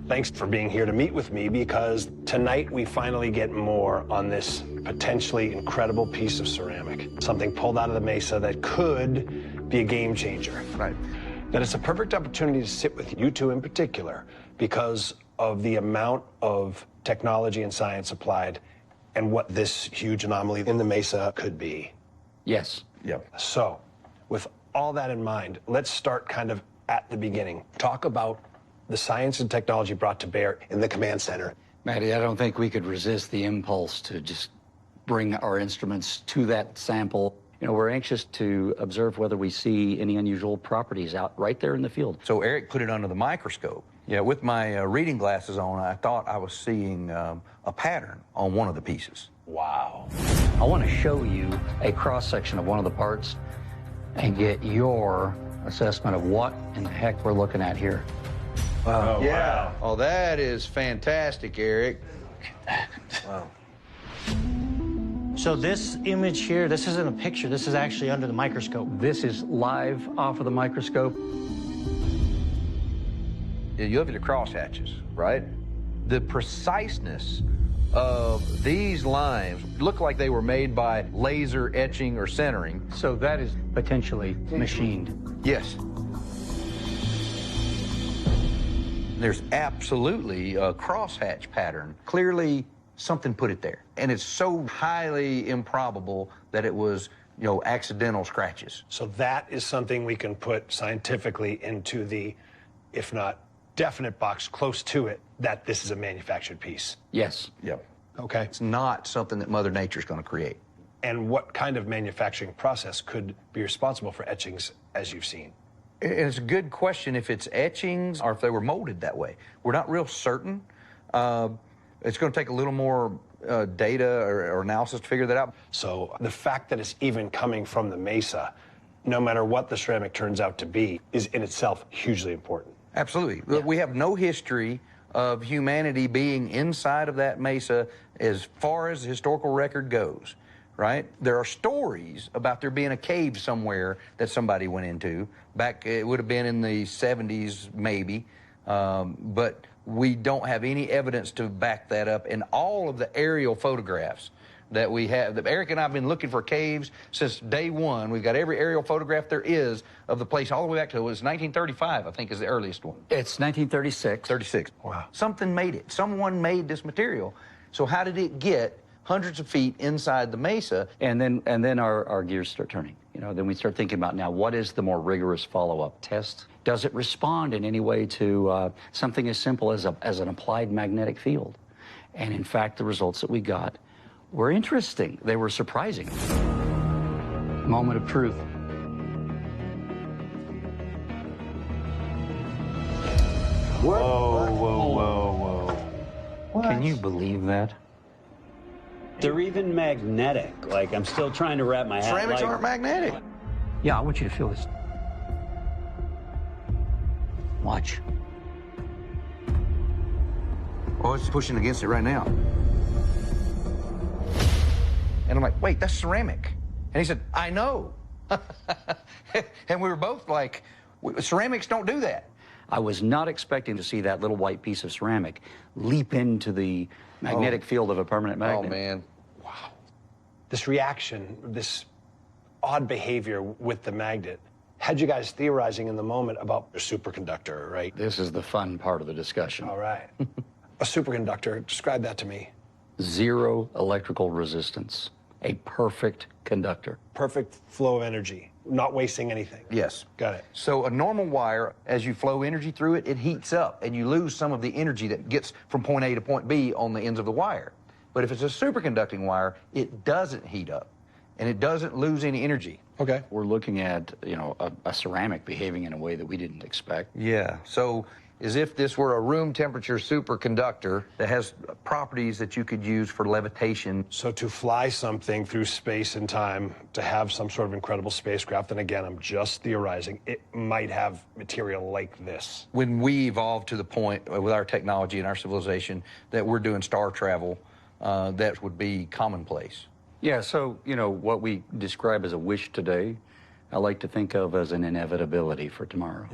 Thanks for being here to meet with me, because tonight we finally get more on this potentially incredible piece of ceramic. Something pulled out of the mesa that could be a game changer. Right. That it's a perfect opportunity to sit with you two in particular because of the amount of technology and science applied and what this huge anomaly in the mesa could be. Yes. Yep. So, with all that in mind, let's start kind of at the beginning. Talk about the science and technology brought to bear in the command center. Matty, I don't think we could resist the impulse to just bring our instruments to that sample. You know, we're anxious to observe whether we see any unusual properties out right there in the field. So Eric put it under the microscope. Yeah, with my reading glasses on, I thought I was seeing a pattern on one of the pieces. Wow. I want to show you a cross-section of one of the parts and get your assessment of what in the heck we're looking at here. Wow. Yeah. Oh, that is fantastic, Eric. Wow. So this image here, this isn't a picture, this is actually under the microscope. This is live off of the microscope. You look at the crosshatches, right? The preciseness of these lines look like they were made by laser etching or centering. So that is potentially machined. Yes. There's absolutely a crosshatch pattern. Clearly, something put it there. And it's so highly improbable that it was, you know, accidental scratches. So that is something we can put scientifically into the, if not definite box close to it, that this is a manufactured piece. Yes. Yep. Okay. It's not something that Mother Nature's going to create. And what kind of manufacturing process could be responsible for etchings as you've seen? It's a good question if it's etchings or if they were molded that way. We're not real certain. It's going to take a little more data or analysis to figure that out. So the fact that it's even coming from the mesa, no matter what the ceramic turns out to be, is in itself hugely important. Absolutely. Yeah. We have no history of humanity being inside of that mesa as far as the historical record goes, right? There are stories about there being a cave somewhere that somebody went into. Back, it would have been in the 70s, maybe, but we don't have any evidence to back that up. And all of the aerial photographs that we have, that Eric and I have been looking for caves since day one. We've got every aerial photograph there is of the place all the way back to, it was 1935, I think, is the earliest one. It's 1936. 36. Wow. Something made it. Someone made this material. So how did it get hundreds of feet inside the mesa? And then our gears start turning. You know, then we start thinking about, now, what is the more rigorous follow-up test? Does it respond in any way to something as simple as an applied magnetic field? And in fact, the results that we got were interesting. They were surprising. Moment of truth. Whoa, whoa, whoa, whoa. Can you believe that? They're even magnetic. Like, I'm still trying to wrap my head. Ceramics aren't magnetic. Yeah, I want you to feel this. Watch. Oh, it's pushing against it right now. And I'm like, wait, that's ceramic. And he said, I know. And we were both like, ceramics don't do that. I was not expecting to see that little white piece of ceramic leap into the magnetic field of a permanent magnet. Oh, man. Wow. This reaction, this odd behavior with the magnet, had you guys theorizing in the moment about a superconductor, right? This is the fun part of the discussion. All right. A superconductor, describe that to me. Zero electrical resistance. A perfect conductor. Perfect flow of energy, not wasting anything. Yes. Got it. So a normal wire, as you flow energy through it, it heats up, and you lose some of the energy that gets from point A to point B on the ends of the wire. But if it's a superconducting wire, it doesn't heat up, and it doesn't lose any energy. Okay. We're looking at, you know, a ceramic behaving in a way that we didn't expect. Yeah. So as if this were a room temperature superconductor that has properties that you could use for levitation. So to fly something through space and time, to have some sort of incredible spacecraft, and again, I'm just theorizing, it might have material like this. When we evolved to the point with our technology and our civilization that we're doing star travel, that would be commonplace. Yeah, so, you know, what we describe as a wish today, I like to think of as an inevitability for tomorrow.